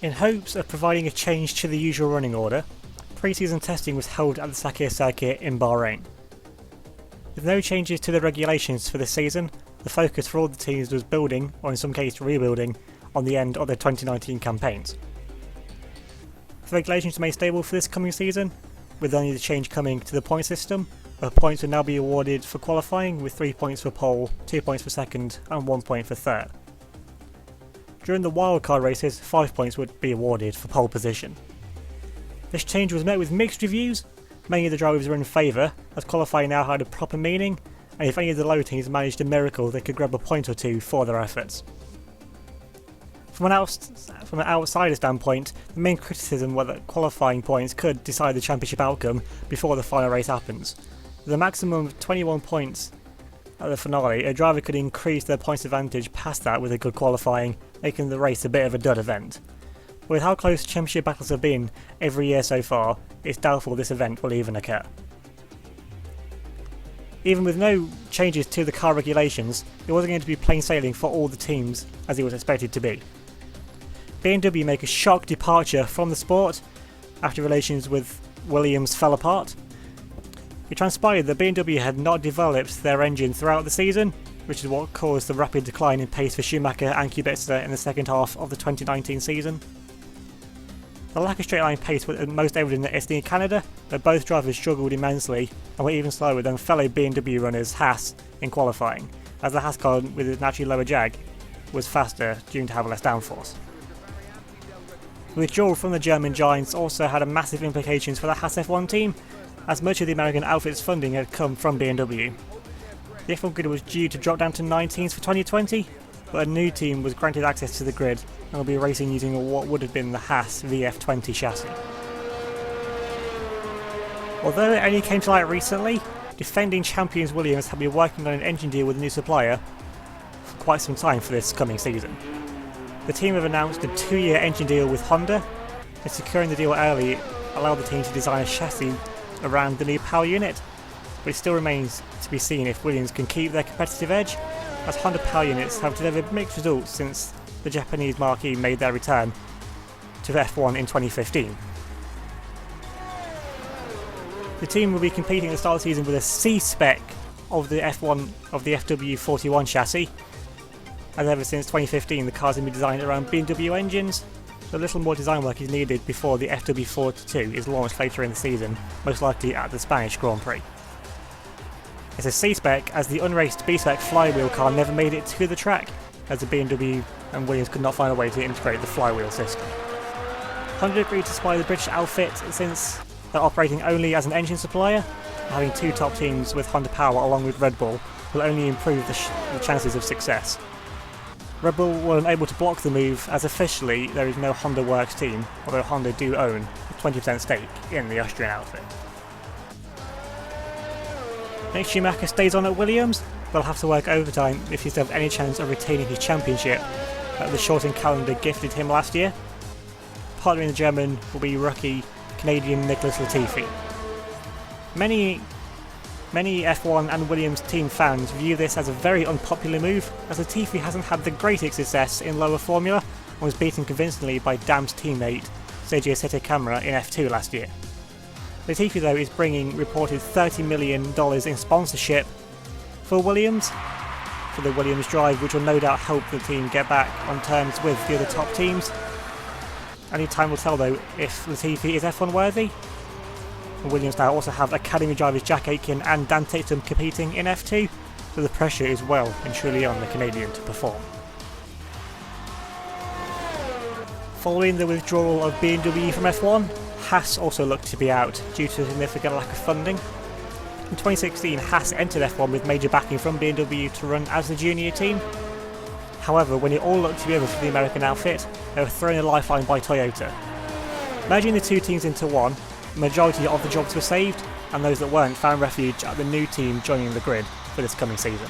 In hopes of providing a change to the usual running order, pre-season testing was held at the Sakir circuit in Bahrain. With no changes to the regulations for this season, the focus for all the teams was building, or in some cases rebuilding, on the end of their 2019 campaigns. The regulations remain stable for this coming season, with only the change coming to the point system, where points will now be awarded for qualifying with 3 points for pole, 2 points for second and 1 point for third. During the wildcard races, 5 points would be awarded for pole position. This change was met with mixed reviews. Many of the drivers were in favour, as qualifying now had a proper meaning, and if any of the lower teams managed a miracle they could grab a point or two for their efforts. From an outsider standpoint, the main criticism was that qualifying points could decide the championship outcome before the final race happens. With a maximum of 21 points at the finale, a driver could increase their points advantage past that with a good qualifying, making the race a bit of a dud event. But with how close championship battles have been every year so far, it's doubtful this event will even occur. Even with no changes to the car regulations, it wasn't going to be plain sailing for all the teams as it was expected to be. BMW make a shock departure from the sport after relations with Williams fell apart. It transpired that BMW had not developed their engine throughout the season, which is what caused the rapid decline in pace for Schumacher and Kubica in the second half of the 2019 season. The lack of straight line pace was most evident at Italy and Canada, where both drivers struggled immensely and were even slower than fellow BMW runners Haas in qualifying, as the Haas car with its naturally lower jag was faster due to have less downforce. The withdrawal from the German giants also had massive implications for the Haas F1 team, as much of the American outfit's funding had come from BMW. The F1 grid was due to drop down to 9 teams for 2020, but a new team was granted access to the grid and will be racing using what would have been the Haas VF20 chassis. Although it only came to light recently, defending champions Williams have been working on an engine deal with a new supplier for quite some time for this coming season. The team have announced a 2-year engine deal with Honda, and securing the deal early allowed the team to design a chassis around the new power unit, but it still remains to be seen if Williams can keep their competitive edge, as Honda power units have delivered mixed results since the Japanese marquee made their return to F1 in 2015. The team will be competing at the start of the season with a C-spec of the FW41 chassis, as ever since 2015 the cars have been designed around BMW engines, so a little more design work is needed before the FW42 is launched later in the season, most likely at the Spanish Grand Prix. It's a C-spec as the unraced B-spec flywheel car never made it to the track, as the BMW and Williams could not find a way to integrate the flywheel system. Honda agreed to supply the British outfit since they're operating only as an engine supplier. Having 2 top teams with Honda power along with Red Bull will only improve the chances of success. Red Bull were unable to block the move as officially there is no Honda Works team, although Honda do own a 20% stake in the Austrian outfit. If Schumacher stays on at Williams, they'll have to work overtime if he's to have any chance of retaining his championship that the shortened calendar gifted him last year. Partnering the German will be rookie Canadian Nicholas Latifi. Many F1 and Williams team fans view this as a very unpopular move, as Latifi hasn't had the greatest success in lower formula and was beaten convincingly by Dam's teammate Sergio Sette Camara in F2 last year. Latifi though is bringing reported $30 million in sponsorship for Williams, for the Williams drive, which will no doubt help the team get back on terms with the other top teams. Only time will tell though if Latifi is F1 worthy. And Williams now also have academy drivers Jack Aitken and Dan Tatum competing in F2, so the pressure is well and truly on the Canadian to perform. Following the withdrawal of BMW from F1, Haas also looked to be out due to a significant lack of funding. In 2016, Haas entered F1 with major backing from BMW to run as the junior team. However, when it all looked to be over for the American outfit, they were thrown a lifeline by Toyota. Merging the 2 teams into one, the majority of the jobs were saved, and those that weren't found refuge at the new team joining the grid for this coming season.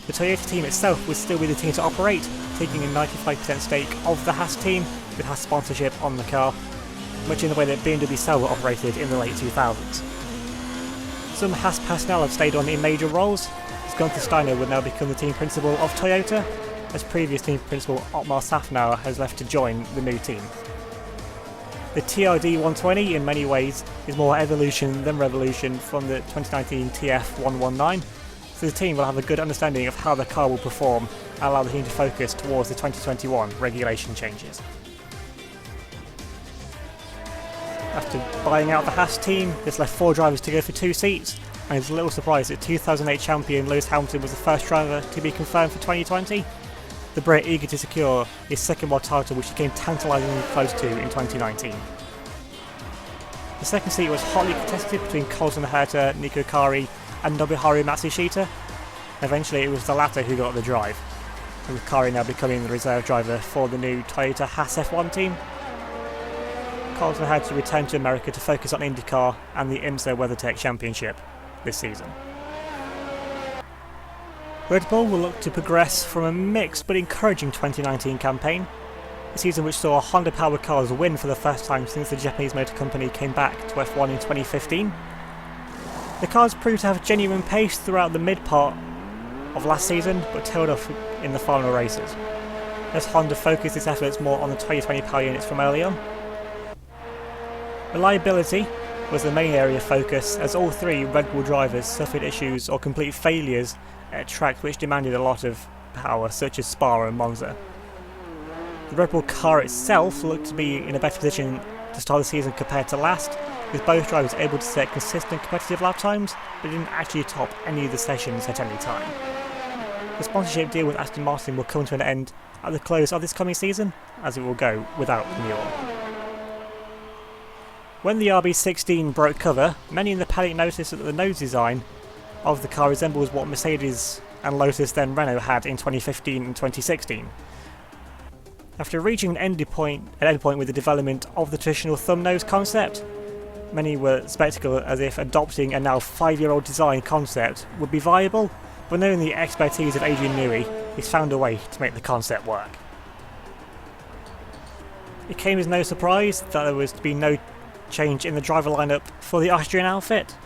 The Toyota team itself would still be the team to operate, taking a 95% stake of the Haas team, with Haas sponsorship on the car, much in the way that BMW Sauber operated in the late 2000s. Some Haas personnel have stayed on in major roles, as Gunther Steiner would now become the team principal of Toyota, as previous team principal Otmar Safnauer has left to join the new team. The TRD 120 in many ways is more evolution than revolution from the 2019 TF 119, so the team will have a good understanding of how the car will perform and allow the team to focus towards the 2021 regulation changes. After buying out the Haas team, this left 4 drivers to go for 2 seats, and it's a little surprise that 2008 champion Lewis Hamilton was the first driver to be confirmed for 2020. The Brit eager to secure his second world title, which he came tantalisingly close to in 2019. The second seat was hotly contested between Colton Herta, Nico Kari and Nobuharu Matsushita. Eventually it was the latter who got the drive, with Kari now becoming the reserve driver for the new Toyota-Haas F1 team. Colton Herta returned to America to focus on IndyCar and the IMSA WeatherTech Championship this season. Red Bull will look to progress from a mixed but encouraging 2019 campaign, a season which saw Honda-powered cars win for the first time since the Japanese motor company came back to F1 in 2015. The cars proved to have genuine pace throughout the mid-part of last season, but tailed off in the final races, as Honda focused its efforts more on the 2020 power units from early on. Reliability was the main area of focus, as all 3 Red Bull drivers suffered issues or complete failures at tracks which demanded a lot of power, such as Spa and Monza. The Red Bull car itself looked to be in a better position to start the season compared to last, with both drivers able to set consistent competitive lap times, but didn't actually top any of the sessions at any time. The sponsorship deal with Aston Martin will come to an end at the close of this coming season, as it will go without renewal. When the RB16 broke cover, many in the paddock noticed that the nose design of the car resembles what Mercedes and Lotus then Renault had in 2015 and 2016. After reaching an end point with the development of the traditional thumb nose concept, many were sceptical as if adopting a now 5-year-old design concept would be viable, but knowing the expertise of Adrian Newey, he's found a way to make the concept work. It came as no surprise that there was to be no change in the driver lineup for the Austrian outfit.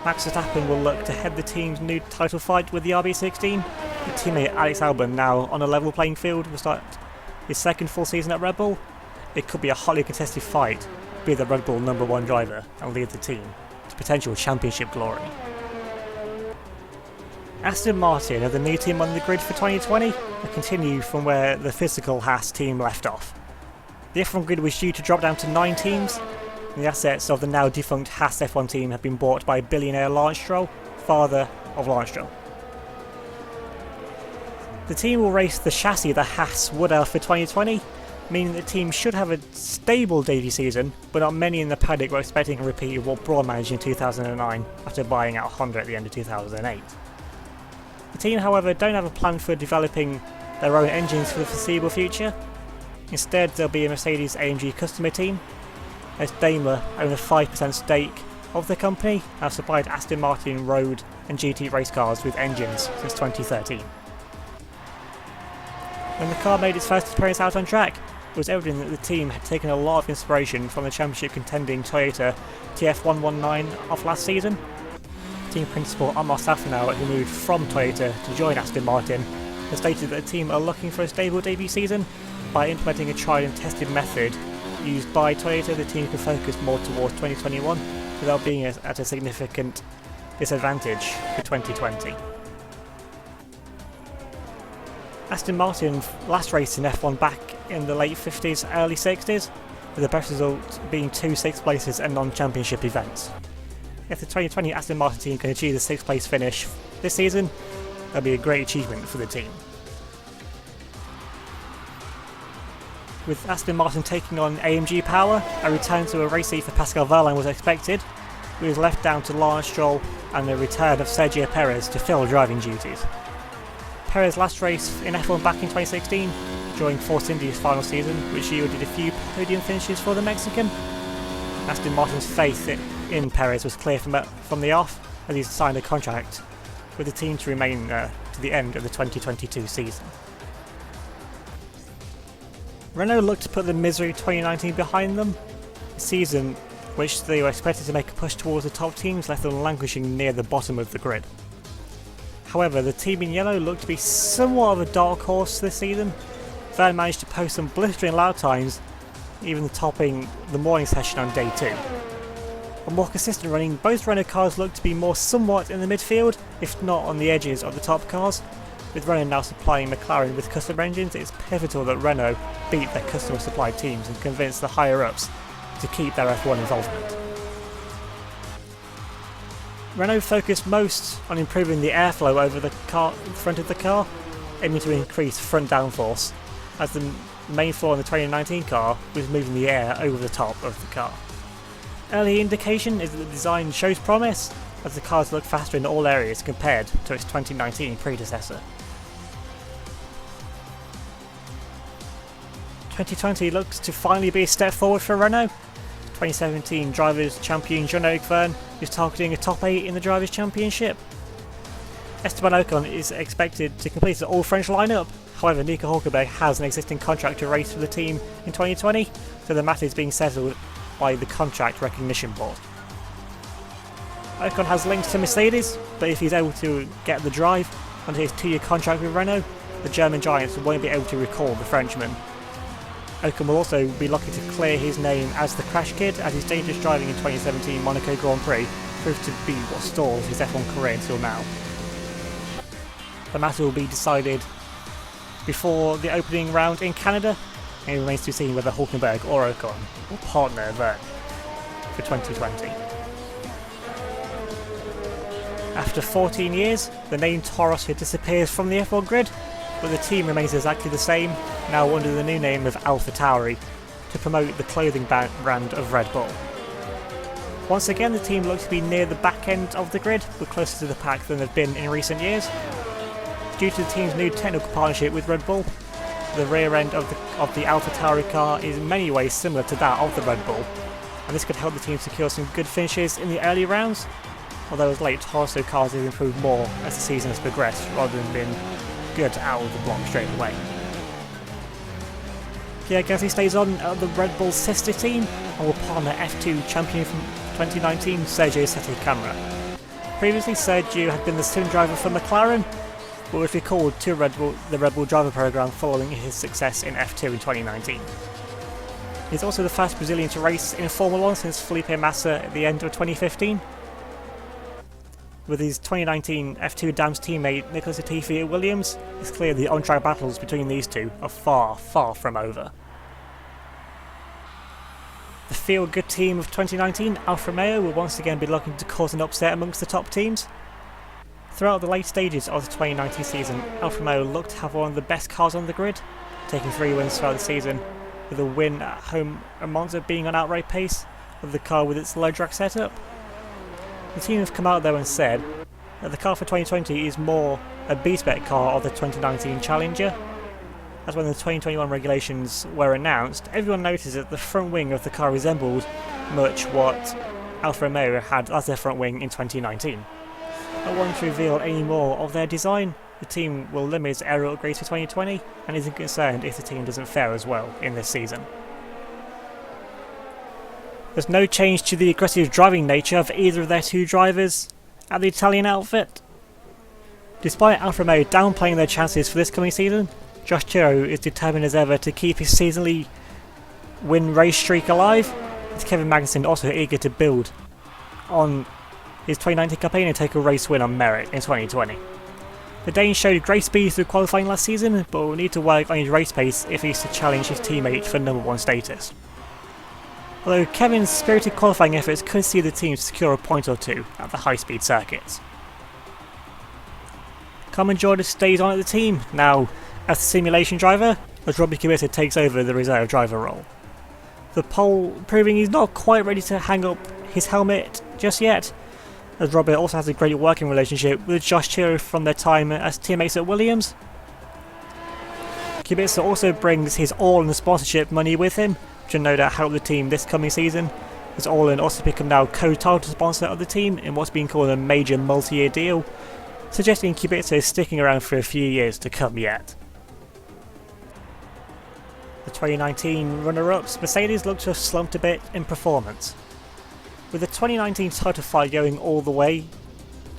Max Verstappen will look to head the team's new title fight with the RB16, with teammate Alex Albon now on a level playing field will start his second full season at Red Bull. It could be a hotly contested fight, be the Red Bull #1 driver and lead the team to potential championship glory. Aston Martin are the new team on the grid for 2020 and continue from where the physical Haas team left off. The F1 grid was due to drop down to 9 teams, and the assets of the now defunct Haas F1 team have been bought by billionaire Lance Stroll, father of Lance Stroll. The team will race the chassis the Haas would have for 2020, meaning the team should have a stable debut season, but not many in the paddock were expecting a repeat of what Braun managed in 2009 after buying out Honda at the end of 2008. The team, however, don't have a plan for developing their own engines for the foreseeable future. Instead, there'll be a Mercedes AMG customer team, as Daimler own a 5% stake of the company and have supplied Aston Martin road and GT race cars with engines since 2013. When the car made its first appearance out on track, it was evident that the team had taken a lot of inspiration from the championship contending Toyota TF119 of last season. Team principal Otmar Safnauer, who moved from Toyota to join Aston Martin, has stated that the team are looking for a stable debut season. By implementing a tried and tested method used by Toyota, the team can focus more towards 2021 without being at a significant disadvantage for 2020. Aston Martin last raced in F1 back in the late 50s, early 60s, with the best result being 2 6th places and non-championship events. If the 2020 Aston Martin team can achieve the 6th place finish this season, that'll be a great achievement for the team. With Aston Martin taking on AMG power, a return to a race seat for Pascal Wehrlein was expected. He was left down to Lance Stroll and the return of Sergio Perez to fill driving duties. Perez last race in F1 back in 2016, during Force India's final season, which yielded a few podium finishes for the Mexican. Aston Martin's faith in Perez was clear from the off, as he's signed a contract with the team to remain to the end of the 2022 season. Renault looked to put the misery 2019 behind them, a season which they were expected to make a push towards the top teams left them languishing near the bottom of the grid. However, the team in yellow looked to be somewhat of a dark horse this season. Verne managed to post some blistering lap times, even topping the morning session on day 2. On more consistent running, both Renault cars looked to be more somewhat in the midfield, if not on the edges of the top cars. With Renault now supplying McLaren with custom engines, it's pivotal that Renault beat their customer supplied teams and convince the higher ups to keep their F1 involvement. Renault focused most on improving the airflow over the front of the car, aiming to increase front downforce, as the main flaw in the 2019 car was moving the air over the top of the car. Early indication is that the design shows promise, as the cars look faster in all areas compared to its 2019 predecessor. 2020 looks to finally be a step forward for Renault. 2017 Drivers' Champion Jean-Eric Vergne is targeting a top 8 in the Drivers' Championship. Esteban Ocon is expected to complete the all-French lineup. However, Nico Hülkenberg has an existing contract to race for the team in 2020, so the matter is being settled by the Contract Recognition Board. Ocon has links to Mercedes, but if he's able to get the drive under his 2-year contract with Renault, the German giants won't be able to recall the Frenchman. Ocon will also be lucky to clear his name as the Crash Kid, as his dangerous driving in 2017 Monaco Grand Prix proved to be what stalled his F1 career until now. The matter will be decided before the opening round in Canada, and it remains to be seen whether Hülkenberg or Ocon will partner Vergne for 2020. After 14 years, the name Toro Rosso disappears from the F1 grid, but the team remains exactly the same, now under the new name of AlphaTauri, to promote the clothing brand of Red Bull. Once again, the team looks to be near the back end of the grid, but closer to the pack than they've been in recent years. Due to the team's new technical partnership with Red Bull, the rear end of the AlphaTauri car is in many ways similar to that of the Red Bull, and this could help the team secure some good finishes in the early rounds, although as late Toro Rosso cars have improved more as the season has progressed rather than being good out of the block straight away. Pierre Gasly stays on at the Red Bull sister team and will partner F2 champion from 2019 Sergio Sette Camara. Previously, Sergio had been the sim driver for McLaren, but was recalled to the Red Bull driver program following his success in F2 in 2019. He's also the first Brazilian to race in Formula 1 since Felipe Massa at the end of 2015. With his 2019 F2 Dams teammate Nicholas Latifi at Williams, it's clear the on-track battles between these two are far, far from over. The feel-good team of 2019, Alfa Romeo, will once again be looking to cause an upset amongst the top teams. Throughout the late stages of the 2019 season, Alfa Romeo looked to have one of the best cars on the grid, taking 3 wins throughout the season, with a win at home at Monza being on outright pace of the car with its low drag setup. The team have come out though and said that the car for 2020 is more a B-spec car of the 2019 Challenger, as when the 2021 regulations were announced, everyone noticed that the front wing of the car resembled much what Alfa Romeo had as their front wing in 2019. Not wanting to reveal any more of their design, the team will limit its aerial upgrades for 2020 and isn't concerned if the team doesn't fare as well in this season. There's no change to the aggressive driving nature of either of their 2 drivers at the Italian outfit. Despite Alfa Romeo downplaying their chances for this coming season, Josh Chiro is determined as ever to keep his seasonally win race streak alive, with Kevin Magnussen also eager to build on his 2019 campaign and take a race win on merit in 2020. The Dane showed great speed through qualifying last season, but will need to work on his race pace if he is to challenge his teammate for number 1 status. Although Kevin's spirited qualifying efforts could see the team secure a point or 2 at the high-speed circuits. Carmen Jordan stays on at the team, now as the simulation driver, as Robbie Kubica takes over the reserve driver role. The pole proving he's not quite ready to hang up his helmet just yet, as Robbie also has a great working relationship with Josh Chiro from their time as teammates at Williams. Kubica also brings his All-In sponsorship money with him, which will no doubt help the team this coming season, as All-In also become now co-title sponsor of the team in what's being called a major multi-year deal, suggesting Kubica is sticking around for a few years to come yet. The 2019 runner-ups, Mercedes looked to have slumped a bit in performance. With the 2019 title fight going all the way,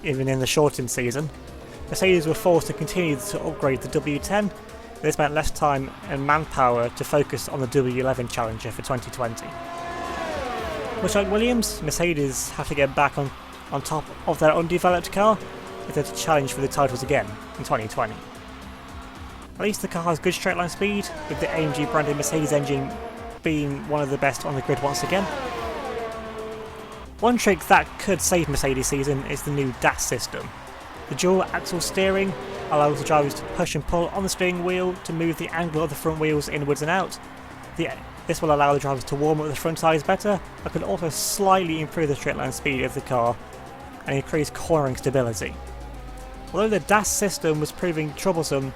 even in the shortened season, Mercedes were forced to continue to upgrade the W10. This meant less time and manpower to focus on the W11 Challenger for 2020. Much like Williams, Mercedes have to get back on top of their undeveloped car if they're to challenge for the titles again in 2020. At least the car has good straight line speed, with the AMG branded Mercedes engine being one of the best on the grid once again. One trick that could save Mercedes' season is the new DAS system. The dual axle steering allows the drivers to push and pull on the steering wheel to move the angle of the front wheels inwards and out. This will allow the drivers to warm up the front tyres better, and can also slightly improve the straight line speed of the car and increase cornering stability. Although the DAS system was proving troublesome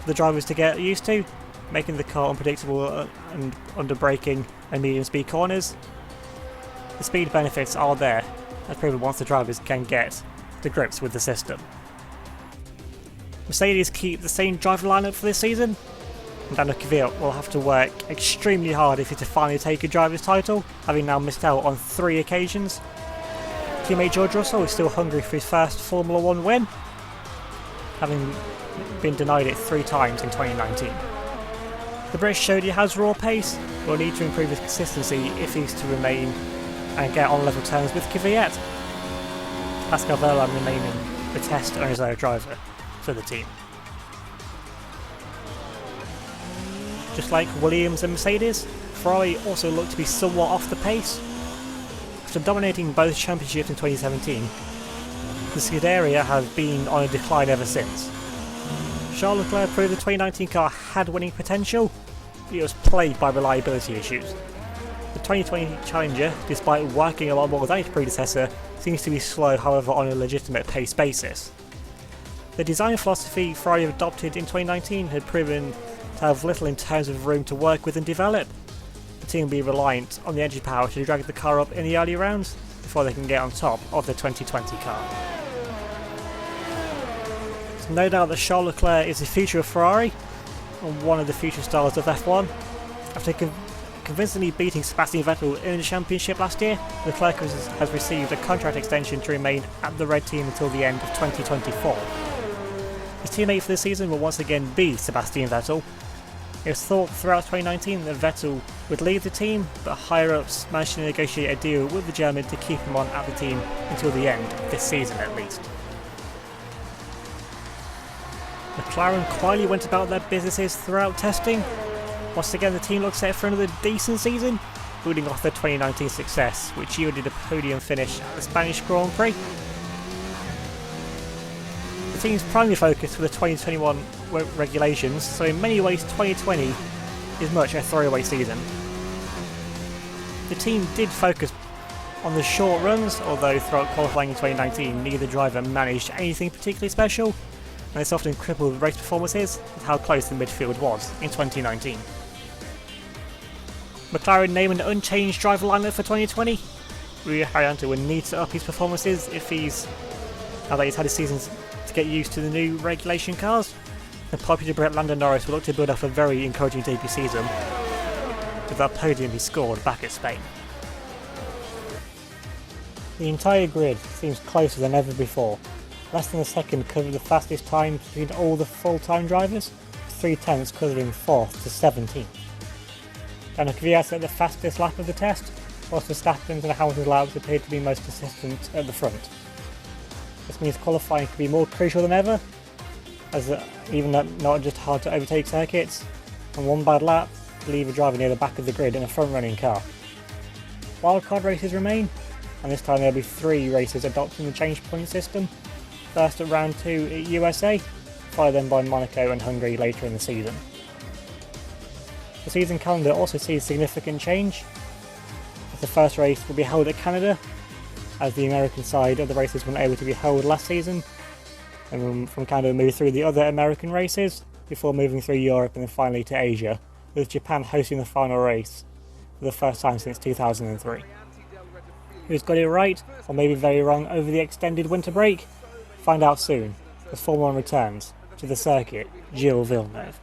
for the drivers to get used to, making the car unpredictable and under braking and medium speed corners, the speed benefits are there, as proven once the drivers can get to grips with the system. Mercedes keep the same driver lineup for this season, and Daniel Kvyat will have to work extremely hard if he's to finally take a driver's title, having now missed out on 3 occasions. Teammate George Russell is still hungry for his first Formula 1 win, having been denied it 3 times in 2019. The British showed he has raw pace, but will need to improve his consistency if he's to remain and get on level terms with Kvyat. Pascal Wehrlein remaining the test and reserve driver for the team. Just like Williams and Mercedes, Ferrari also looked to be somewhat off the pace. After dominating both championships in 2017, the Scuderia have been on a decline ever since. Charles Leclerc proved the 2019 car had winning potential, but it was plagued by reliability issues. The 2020 Challenger, despite working a lot more than its predecessor, seems to be slow, however, on a legitimate pace basis. The design philosophy Ferrari adopted in 2019 had proven to have little in terms of room to work with and develop. The team will be reliant on the engine power to drag the car up in the early rounds before they can get on top of the 2020 car. There's no doubt that Charles Leclerc is the future of Ferrari and one of the future stars of F1. After convincingly beating Sebastian Vettel in the championship last year, Leclerc has received a contract extension to remain at the Red Team until the end of 2024. His teammate for the season will once again be Sebastian Vettel. It was thought throughout 2019 that Vettel would leave the team, but higher-ups managed to negotiate a deal with the German to keep him on at the team until the end of this season at least. McLaren quietly went about their businesses throughout testing. Once again, the team looks set for another decent season, building off their 2019 success, which yielded a podium finish at the Spanish Grand Prix. The team's primary focus for the 2021 regulations, so in many ways 2020 is much a throwaway season. The team did focus on the short runs, although throughout qualifying in 2019 neither driver managed anything particularly special, and this often crippled race performances with how close the midfield was in 2019. McLaren name an unchanged driver lineup for 2020. Rui Harianto will need to up his performances now that he's had his seasons to get used to the new regulation cars. The popular Brit Lando Norris will look to build up a very encouraging debut season with that podium he scored back at Spain. The entire grid seems closer than ever before. Less than a second covered the fastest times between all the full-time drivers, 3/10 covering 4th to 17th. Daniel Kvyat set the fastest lap of the test, whilst Verstappen's and Hamilton's laps appeared to be most consistent at the front. This means qualifying could be more crucial than ever, as even not just hard to overtake circuits, and one bad lap will leave a driver near the back of the grid in a front-running car. Wildcard races remain, and this time there will be 3 races adopting the change point system. First at round 2 at USA, followed then by Monaco and Hungary later in the season. The season calendar also sees significant change, as the first race will be held at Canada, as the American side of the races weren't able to be held last season, and from Canada move through the other American races before moving through Europe and then finally to Asia, with Japan hosting the final race for the first time since 2003. Who's got it right, or maybe very wrong, over the extended winter break? Find out soon, as Formula 1 returns to the circuit, Gilles Villeneuve.